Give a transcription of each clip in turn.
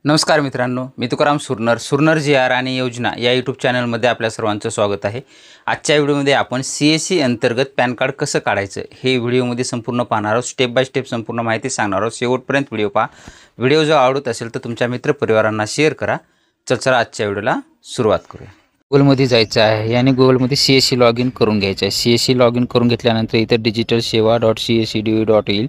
नमस्कार मित्रांनो, मी तुकाराम सुरनर जी आर आणि योजना या यूट्यूब चॅनलमध्ये आपल्या सर्वांचं स्वागत आहे। आजच्या व्हिडिओमध्ये आपण CSE अंतर्गत पॅन कार्ड कसं काढायचं हे व्हिडिओमध्ये संपूर्ण पाहणार आहोत। स्टेप बाय स्टेप संपूर्ण माहिती सांगणार आहोत। शेवटपर्यंत व्हिडिओ पहा। व्हिडिओ जर आवडत असेल तर तुमच्या मित्रपरिवारांना शेअर करा। चला आजच्या व्हिडिओला सुरुवात करूया। गुगलमध्ये जायचं आहे आणि गुगलमध्ये CSE लॉग इन करून घ्यायचं आहे। CSE लॉग इन करून घेतल्यानंतर इथे digitalseva.csed.in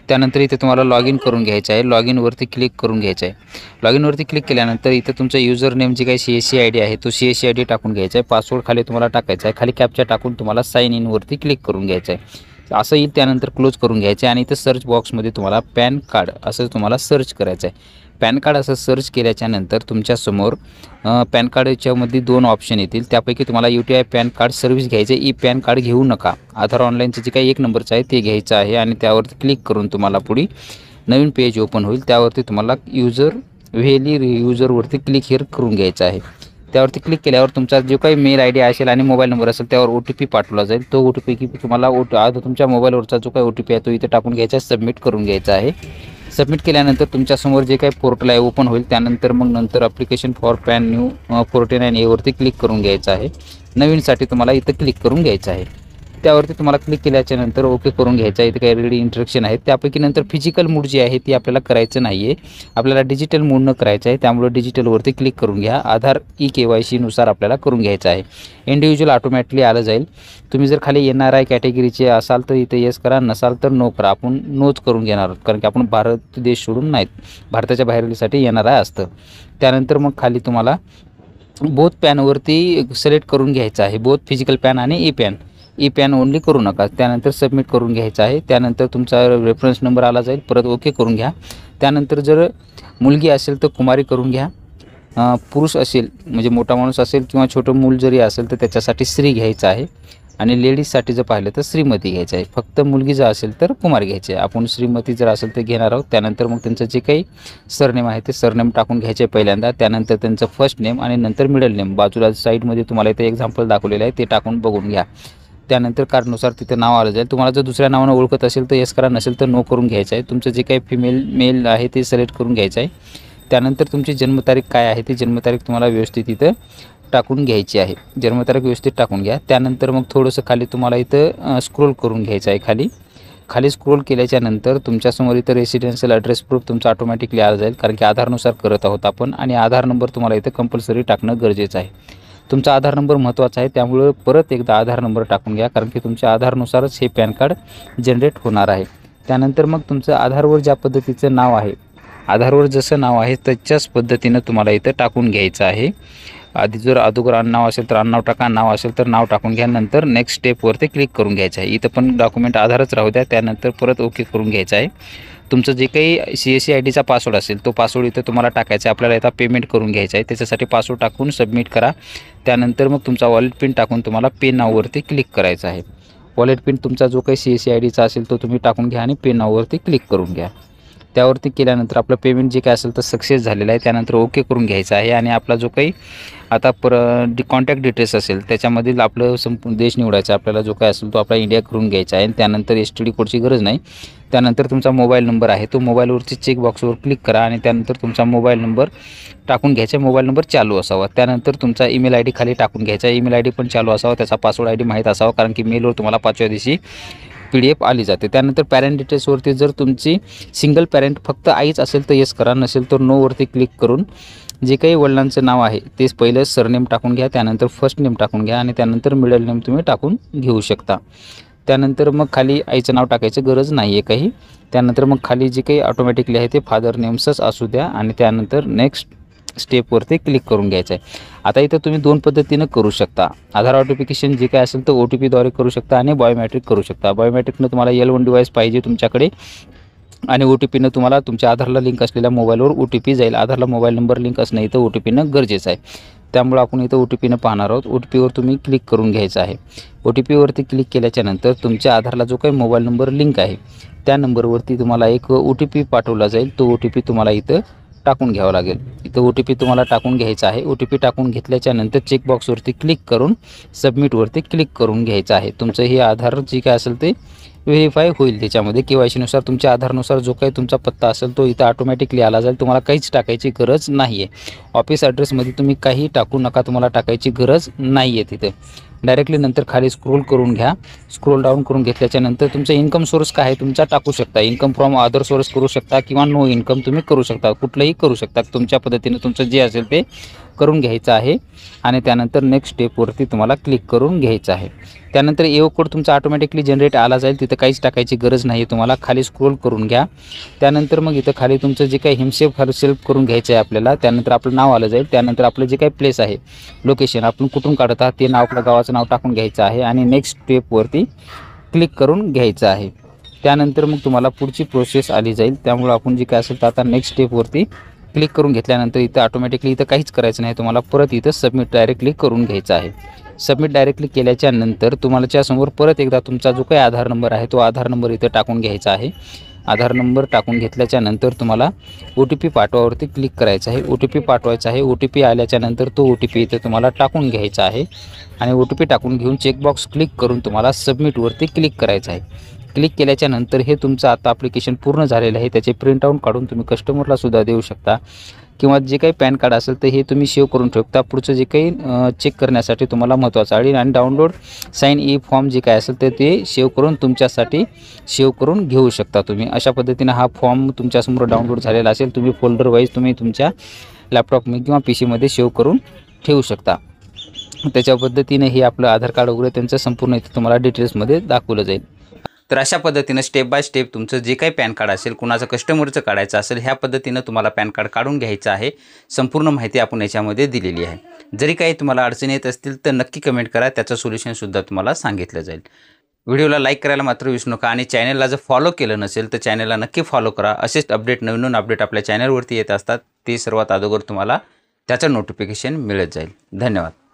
त्यानंतर इथे तुम्हाला लॉग इन करून घ्यायचं आहे। लॉग इनवरती क्लिक करून घ्यायचं आहे। लॉग इनवरती क्लिक केल्यानंतर इथे तुमचा यूजर नेम जे काही CSE ID आहे तो CSE ID टाकून घ्यायचा आहे। पासवर्ड खाली तुम्हाला टाकायचा आहे। खाली कॅप्चा टाकून तुम्हाला साइन इन वरती क्लिक करून घ्यायचं आहे। असं येईल त्यानंतर क्लोज करून घ्यायचं आहे आणि इथे सर्च बॉक्समध्ये तुम्हाला पॅन कार्ड असं तुम्हाला सर्च करायचं आहे। पॅन कार्ड असं सर्च केल्याच्या नंतर तुमच्यासमोर पॅन कार्डच्यामध्ये दोन ऑप्शन येतील। त्यापैकी तुम्हाला UTI पॅन कार्ड सर्व्हिस घ्यायचे, ई पॅन कार्ड घेऊ नका। आधार ऑनलाईनचं जे काही एक नंबरचं आहे ते घ्यायचं आहे आणि त्यावरती क्लिक करून तुम्हाला पुढे नवीन पेज ओपन होईल। त्यावरती तुम्हाला यूजरवरती क्लिक हिअर करून घ्यायचं आहे। त्यावरती क्लिक केल्यावर तुमचा जो काही मेल ID असेल आणि मोबाईल नंबर असेल त्यावर OTP पाठवला जाईल। तो OTP की तुम्हाला तुमच्या मोबाईलवरचा जो काही OTP आहे तो इथे टाकून घ्यायचा, सबमिट करून घ्यायचा आहे। सबमिट केल्यानंतर तुमच्यासमोर जे काही पोर्टल आहे ओपन होईल। त्यानंतर नंतर application for pan new 49A वरती क्लिक करून घ्यायचं आहे। नवीनसाठी तुम्हाला इथं क्लिक करून घ्यायचं आहे। त्यावरती तुम्हाला क्लिक केल्याच्या नंतर ओके करून घ्यायचं आहे। इथे काही रेडी इंस्ट्रक्शन आहेत। त्यापैकी नंतर फिजिकल मोड जी आहे ती आपल्याला करायचं नाही आहे, आपल्याला डिजिटल मोडनं करायचं आहे। त्यामुळे डिजिटलवरती क्लिक करून घ्या। आधार KYC नुसार आपल्याला करून घ्यायचं आहे। इंडिव्हिज्युअल ऑटोमॅटिकली आलं जाईल। तुम्ही जर खाली NRI कॅटेगरीचे असाल तर इथे येस करा, नसाल तर नो करा। आपण नोच करून घेणार आहोत कारण की आपण भारत देश सोडून नाहीत, भारताच्या बाहेरसाठी NRI असतं। त्यानंतर खाली तुम्हाला बोथ पॅनवरती सिलेक्ट करून घ्यायचं आहे, बोथ फिजिकल पॅन आणि ई पॅन ओनली करू नका। त्यानंतर सबमिट करून घ्यायचं आहे। त्यानंतर तुमचा रेफरन्स नंबर आला जाईल, परत ओके करून घ्या। त्यानंतर जर मुलगी असेल तर कुमारी करून घ्या, पुरुष असेल म्हणजे मोठा माणूस असेल किंवा छोटं मूल जरी असेल तर त्याच्यासाठी श्री घ्यायचं आहे आणि लेडीजसाठी जर पाहिलं तर श्रीमती घ्यायचं आहे। फक्त मुलगी जर असेल तर कुमार घ्यायचे आहे। आपण श्रीमती जर असेल तर घेणार आहोत। त्यानंतर त्यांचं जे काही सरनेम आहे ते सरनेम टाकून घ्यायचे पहिल्यांदा। त्यानंतर त्यांचं फर्स्ट नेम आणि नंतर मिडल नेम बाजूला साईडमध्ये तुम्हाला इथे एक्झाम्पल दाखवलेलं आहे ते टाकून बघून घ्या। त्यानंतर कार्डनुसार तिथे नाव आलं जाईल। तुम्हाला जर दुसऱ्या नावानं ओळखत असेल तर येस करा, नसेल तर नो करून घ्यायचं आहे। तुमचं जे काही मेल आहे ते सिलेक्ट करून घ्यायचं आहे। त्यानंतर तुमची जन्मतारीख काय आहे ती जन्मतारीख तुम्हाला व्यवस्थित इथं टाकून घ्यायची आहे। जन्मतारीख व्यवस्थित टाकून घ्या। त्यानंतर थोडंसं खाली तुम्हाला इथं स्क्रोल करून घ्यायचं आहे। खाली स्क्रोल केल्याच्या नंतर तुमच्यासमोर इथं रेसिडेन्शियल ॲड्रेस प्रूफ तुमचा ऑटोमॅटिकली आला जाईल कारण की आधारनुसार करत आहोत आपण, आणि आधार नंबर तुम्हाला इथं कंपल्सरी टाकणं गरजेचं आहे। तुमचा आधार नंबर महत्त्वाचा आहे, त्यामुळे परत एकदा आधार नंबर टाकून घ्या कारण की तुमच्या आधारनुसारच हे पॅन कार्ड जनरेट होणार आहे। त्यानंतर तुमचं आधारवर ज्या पद्धतीचं नाव आहे, आधारवर जसं नाव आहे त्याच्याच पद्धतीनं तुम्हाला इथं टाकून घ्यायचं आहे। आधी जर अगोदर आडनाव असेल तर आडनाव टाका, नाव असेल तर नाव टाकून घ्या। नंतर नेक्स्ट स्टेपवरती क्लिक करून घ्यायचं आहे। इथं पण डॉक्युमेंट आधारच राहू द्या। त्यानंतर परत ओके करून घ्यायचं आहे। तुमचं जे काही CSE IDचा पासवर्ड असेल तो पासवर्ड इथं तुम्हाला टाकायचा आहे। आपल्याला इथं पेमेंट करून घ्यायचं आहे, त्याच्यासाठी पासवर्ड टाकून सबमिट करा। त्यानंतर तुमचा वॉलेट पिन टाकून तुम्हाला पे नाववरती क्लिक करायचं आहे। वॉलेट पिन तुमचा जो काही CSE IDचा असेल तो तुम्ही टाकून घ्या आणि पे नाववरती क्लिक करून घ्या। त्यावरती केल्यानंतर आपलं पेमेंट जे काय असेल तर सक्सेस झालेलं आहे। त्यानंतर ओके करून घ्यायचं आहे आणि आपला जो काही आता कॉन्टॅक्ट डिटेल्स असेल त्याच्यामधील आपलं संपूर्ण देश निवडायचा, आपल्याला जो काय असेल तो आपला इंडिया करून घ्यायचा आहे। त्यानंतर STD कोडची गरज नाही। त्यानंतर तुमचा मोबाईल नंबर आहे तो मोबाईलवरती चेक बॉक्सवर क्लिक करा आणि त्यानंतर तुमचा मोबाईल नंबर टाकून घ्यायचा। मोबाईल नंबर चालू असावा। त्यानंतर तुमचा ईमेल ID खाली टाकून घ्यायचा। ईमेल ID पण चालू असावा, त्याचा पासवर्ड ID माहीत असावा कारण की मेलवर तुम्हाला 5व्या दिवशी PDF आली जाते। त्यानंतर पॅरेंट डिटेल्सवरती जर तुमची सिंगल पॅरेंट फक्त आईच असेल तर येस करा, नसेल तर नोवरती क्लिक करून जे काही वडिलांचं नाव आहे तेच पहिलं सरनेम टाकून घ्या। त्यानंतर फर्स्ट नेम टाकून घ्या आणि त्यानंतर मिडल नेम तुम्ही टाकून घेऊ शकता। त्यानंतर खाली आईचं नाव टाकायचं गरज नाही आहे काही। त्यानंतर खाली जे काही ऑटोमॅटिकली आहे ते फादर नेम्सच असू द्या आणि त्यानंतर नेक्स्ट स्टेपवरती क्लिक करून घ्यायचं आहे। आता इथं तुम्ही दोन पद्धतीनं करू शकता। आधार ऑथेंटिकेशन जे काय असेल तर OTPद्वारे करू शकता आणि बायोमेट्रिक करू शकता। बायोमेट्रिकनं तुम्हाला L1 डिव्हाइस पाहिजे तुमच्याकडे आणि OTPनं तुम्हाला तुमच्या आधारला लिंक असलेल्या मोबाईलवर OTP जाईल। आधारला मोबाईल नंबर लिंक असणं इथं OTPनं गरजेचं आहे, त्यामुळे आपण इथं OTPनं पाहणार आहोत। OTPवर तुम्ही क्लिक करून घ्यायचं आहे। OTPवरती क्लिक केल्याच्या नंतर तुमच्या आधारला जो काही मोबाईल नंबर लिंक आहे त्या नंबरवरती तुम्हाला एक OTP पाठवला जाईल। तो OTP तुम्हाला इथं टाकून घ्यावं लागेल। इथं OTP तुम्हाला टाकून घ्यायचा आहे। OTP टाकून घेतल्याच्या नंतर चेकबॉक्सवरती क्लिक करून सबमिटवरती क्लिक करून घ्यायचं आहे। तुमचं हे आधार जे काय असेल ते व्हेरीफाय होईल त्याच्यामध्ये. KYCनुसार तुमच्या आधारनुसार जो काही तुमचा पत्ता असेल तो इथं ऑटोमॅटिकली आला जाईल. तुम्हाला काहीच टाकायची गरज नाही आहे. ऑफिस ॲड्रेसमध्ये तुम्ही काही टाकू नका, तुम्हाला टाकायची गरज नाही आहे तिथं. डायरेक्टली नंतर खाली स्क्रोल करून घ्या. स्क्रोल डाऊन करून घेतल्याच्या नंतर तुमचा इन्कम सोर्स काय आहे तुमचा टाकू शकता. इन्कम फ्रॉम अदर सोर्स करू शकता किंवा नो इन्कम तुम्ही करू शकता. कुठलंही करू शकता. तुमच्या पद्धतीने तुमचं जे असेल ते करून घ्यायचं आहे आणि त्यानंतर नेक्स्ट स्टेपवरती तुम्हाला क्लिक करून घ्यायचं आहे. त्यानंतर EO कोड तुमचा ऑटोमॅटिकली जनरेट आला जाईल. तिथं काहीच टाकायची गरज नाही आहे तुम्हाला. खाली स्क्रोल करून घ्या. त्यानंतर मग इथं खाली तुमचं जे काही हिमसेफ सेल्फ करून घ्यायचं आहे आपल्याला. त्यानंतर आपलं नाव आलं जाईल. त्यानंतर आपलं जे काही प्लेस आहे, लोकेशन आपण कुठून काढत आहात ते नाव, आपल्या गावाचं नाव टाकून घ्यायचं आहे आणि नेक्स्ट स्टेपवरती क्लिक करून घ्यायचं आहे. त्यानंतर मग तुम्हाला पुढची प्रोसेस आली जाईल. त्यामुळे आपण जे काय असेल तर आता नेक्स्ट स्टेपवरती क्लिक करून घेतल्यानंतर इथं ऑटोमॅटिकली इथं काहीच करायचं नाही तुम्हाला. परत इथं सबमिट डायरेक्टली करून घ्यायचं आहे. सबमिट डायरेक्टली केल्याच्या नंतर तुम्हाला समोर परत एकदा तुमचा जो काही आधार नंबर आहे तो आधार नंबर इथं टाकून घ्यायचा आहे. आधार नंबर टाकून घेतल्याच्या नंतर तुम्हाला OTP पाठवावरती क्लिक करायचं आहे. OTP पाठवायचा आहे. OTP आल्याच्या नंतर तो OTP इथं तुम्हाला टाकून घ्यायचा आहे आणि OTP टाकून घेऊन चेकबॉक्स क्लिक करून तुम्हाला सबमिटवरती क्लिक करायचं आहे. क्लिक केल्याच्या नंतर हे तुमचं आता ॲप्लिकेशन पूर्ण झालेलं आहे. त्याचे प्रिंटआउट काढून तुम्ही कस्टमरलासुद्धा देऊ शकता किंवा जे काही पॅन कार्ड असेल तर हे तुम्ही सेव्ह करून ठेवता. पुढचं जे काही चेक करण्यासाठी तुम्हाला महत्त्वाचं आहे. आणि डाउनलोड साइन ई फॉर्म जे काय असेल तर ते सेव्ह करून तुमच्यासाठी सेव्ह करून घेऊ शकता तुम्ही. अशा पद्धतीनं हा फॉर्म तुमच्यासमोर डाउनलोड झालेला असेल. तुम्ही फोल्डर वाईज तुम्ही तुमच्या लॅपटॉपमध्ये किंवा PCमध्ये सेव्ह करून ठेवू शकता. त्याच्या पद्धतीने हे आपलं आधार कार्ड वगैरे त्यांचं संपूर्ण इथे तुम्हाला डिटेल्समध्ये दाखवलं जाईल. तर अशा पद्धतीनं स्टेप बाय स्टेप तुमचं जे काही पॅन कार्ड असेल, कुणाचं कस्टमरचं काढायचं असेल, ह्या पद्धतीनं तुम्हाला पॅन कार्ड काढून घ्यायचं आहे. संपूर्ण माहिती आपण याच्यामध्ये दिलेली आहे. जरी काही तुम्हाला अडचणी येत असतील तर नक्की कमेंट करा, त्याचं सोल्युशनसुद्धा तुम्हाला सांगितलं जाईल. व्हिडिओला लाईक करायला मात्र विसरू नका आणि चॅनलला जर फॉलो केलं नसेल तर चॅनलला नक्की फॉलो करा. असेच अपडेट नवीन अपडेट आपल्या चॅनलवरती येत असतात. ते सर्वात अगोदर तुम्हाला त्याचं नोटिफिकेशन मिळत जाईल. धन्यवाद.